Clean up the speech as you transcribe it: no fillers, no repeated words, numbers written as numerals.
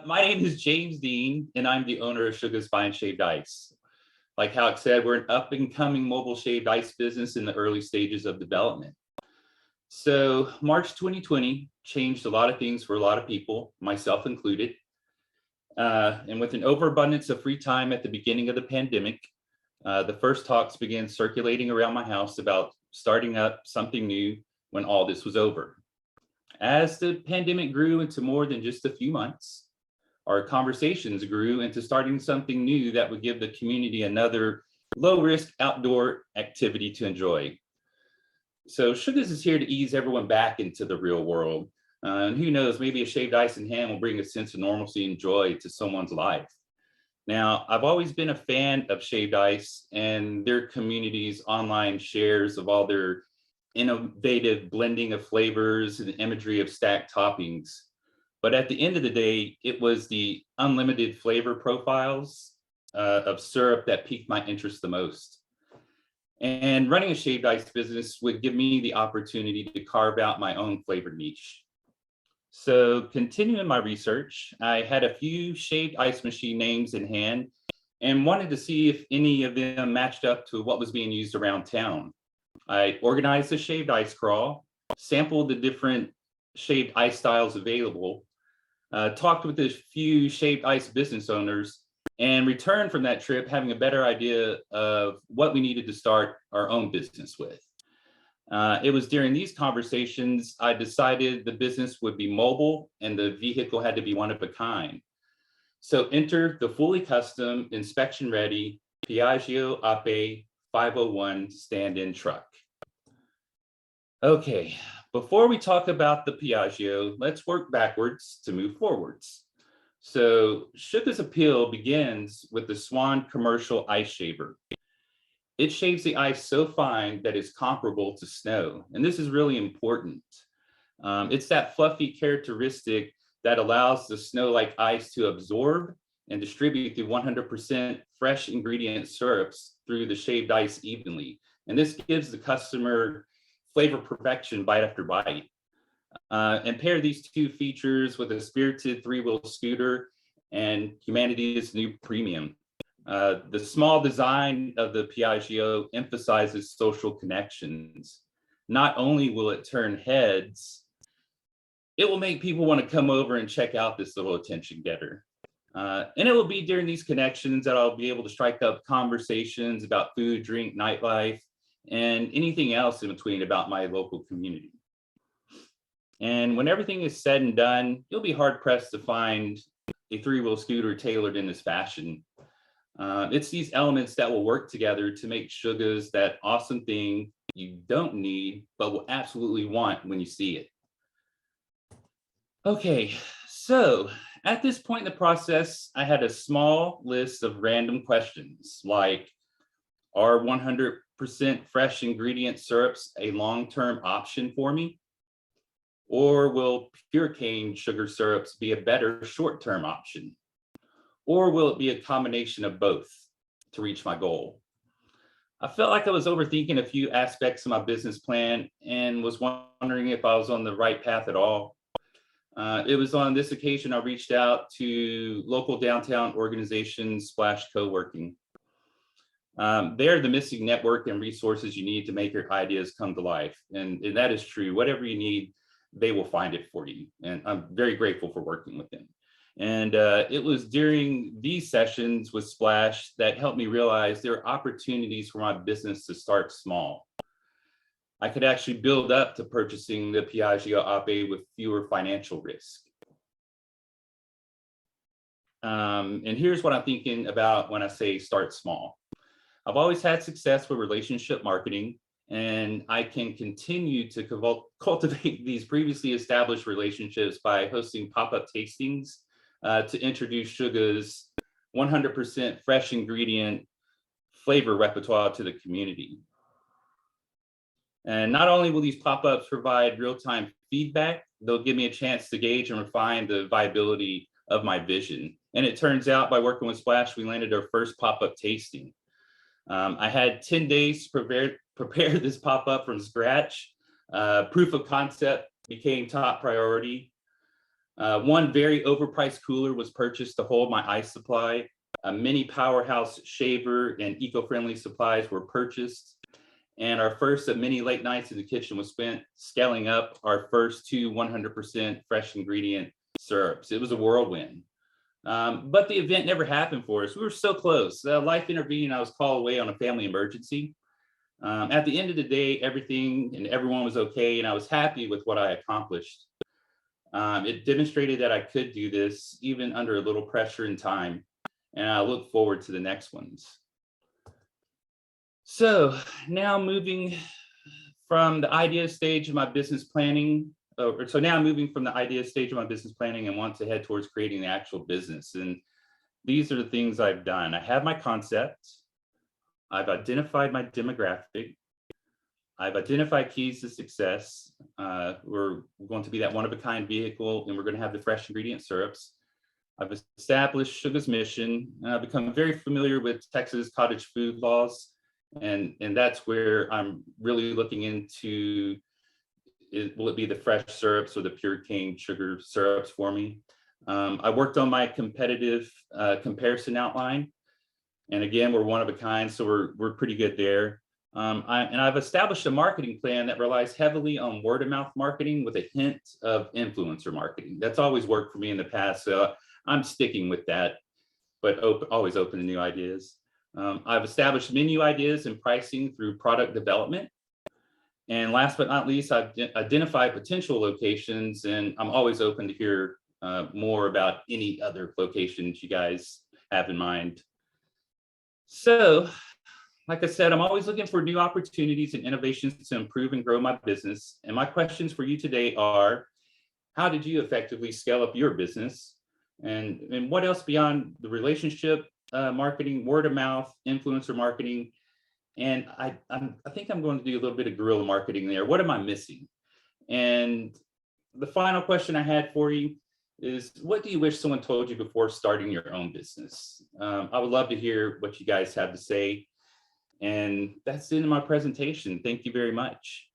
My name is James Dean, and I'm the owner of Shuga's Fine Shaved Ice. Like Halleck said, we're an up-and-coming mobile shaved ice business in the early stages of development. So March 2020 changed a lot of things for a lot of people, myself included. And with an overabundance of free time at the beginning of the pandemic, the first talks began circulating around my house about starting up something new when all this was over. As the pandemic grew into more than just a few months, our conversations grew into starting something new that would give the community another low-risk outdoor activity to enjoy. So Shuga's is here to ease everyone back into the real world. And who knows, maybe a shaved ice in hand will bring a sense of normalcy and joy to someone's life. Now, I've always been a fan of shaved ice and their community's online shares of all their innovative blending of flavors and imagery of stacked toppings. But at the end of the day, it was the unlimited flavor profiles of syrup that piqued my interest the most. And running a shaved ice business would give me the opportunity to carve out my own flavor niche. So continuing my research, I had a few shaved ice machine names in hand and wanted to see if any of them matched up to what was being used around town. I organized a shaved ice crawl, sampled the different shaved ice styles available, talked with a few shaved ice business owners, and returned from that trip having a better idea of what we needed to start our own business with. It was during these conversations I decided the business would be mobile and the vehicle had to be one of a kind. So enter the fully custom, inspection-ready Piaggio Ape 501 stand-in truck. Okay, before we talk about the Piaggio, let's work backwards to move forwards. So Shuga's appeal begins with the Swan commercial ice shaver. It shaves the ice so fine that it's comparable to snow. And this is really important. It's that fluffy characteristic that allows the snow-like ice to absorb and distribute the 100% fresh ingredient syrups through the shaved ice evenly. And this gives the customer flavor perfection bite after bite. And pair these two features with a spirited three-wheel scooter and humanity's new premium. The small design of the Piaggio emphasizes social connections. Not only will it turn heads, it will make people want to come over and check out this little attention getter. And it will be during these connections that I'll be able to strike up conversations about food, drink, nightlife, and anything else in between about my local community. And when everything is said and done, you'll be hard pressed to find a three-wheel scooter tailored in this fashion. It's these elements that will work together to make Shuga's that awesome thing you don't need, but will absolutely want when you see it. Okay, so at this point in the process, I had a small list of random questions like, are 100% fresh ingredient syrups a long-term option for me? Or will pure cane sugar syrups be a better short-term option? Or will it be a combination of both to reach my goal? I felt like I was overthinking a few aspects of my business plan and was wondering if I was on the right path at all. It was on this occasion I reached out to local downtown organizations / co-working. They're the missing network and resources you need to make your ideas come to life. And that is true. Whatever you need, they will find it for you. And I'm very grateful for working with them. And it was during these sessions with Splash that helped me realize there are opportunities for my business to start small. I could actually build up to purchasing the Piaggio Ape with fewer financial risk. And here's what I'm thinking about when I say start small. I've always had success with relationship marketing, and I can continue to cultivate these previously established relationships by hosting pop-up tastings to introduce Shuga's 100% fresh ingredient flavor repertoire to the community. And not only will these pop-ups provide real-time feedback, they'll give me a chance to gauge and refine the viability of my vision. And it turns out by working with Splash, we landed our first pop-up tasting. I had 10 days to prepare this pop-up from scratch. Proof of concept became top priority. One very overpriced cooler was purchased to hold my ice supply. A mini powerhouse shaver and eco-friendly supplies were purchased. And our first of many late nights in the kitchen was spent scaling up our first 2 100% fresh ingredient syrups. It was a whirlwind. But the event never happened for us. We were so close. Life intervened. I was called away on a family emergency. At the end of the day, everything and everyone was okay, and I was happy with what I accomplished. It demonstrated that I could do this even under a little pressure and time, and I look forward to the next ones. So now moving from the idea stage of my business planning, now moving from the idea stage of my business planning and want to head towards creating the actual business. And these are the things I've done. I have my concept. I've identified my demographic. I've identified keys to success. We're going to be that one-of-a-kind vehicle, and we're going to have the fresh ingredient syrups. I've established Shuga's mission, and I've become very familiar with Texas cottage food laws, and that's where I'm really looking into, will it be the fresh syrups or the pure cane sugar syrups for me? I worked on my competitive comparison outline, and again, we're one of a kind, so we're pretty good there. I've established a marketing plan that relies heavily on word of mouth marketing with a hint of influencer marketing. That's always worked for me in the past, so I'm sticking with that, but always open to new ideas. I've established menu ideas and pricing through product development. And last but not least, I've identified potential locations, and I'm always open to hear more about any other locations you guys have in mind. So, like I said, I'm always looking for new opportunities and innovations to improve and grow my business. And my questions for you today are, how did you effectively scale up your business? And what else beyond the relationship marketing, word of mouth, influencer marketing? And I think I'm going to do a little bit of guerrilla marketing there. What am I missing? And the final question I had for you is, what do you wish someone told you before starting your own business? I would love to hear what you guys have to say. And that's the end of my presentation. Thank you very much.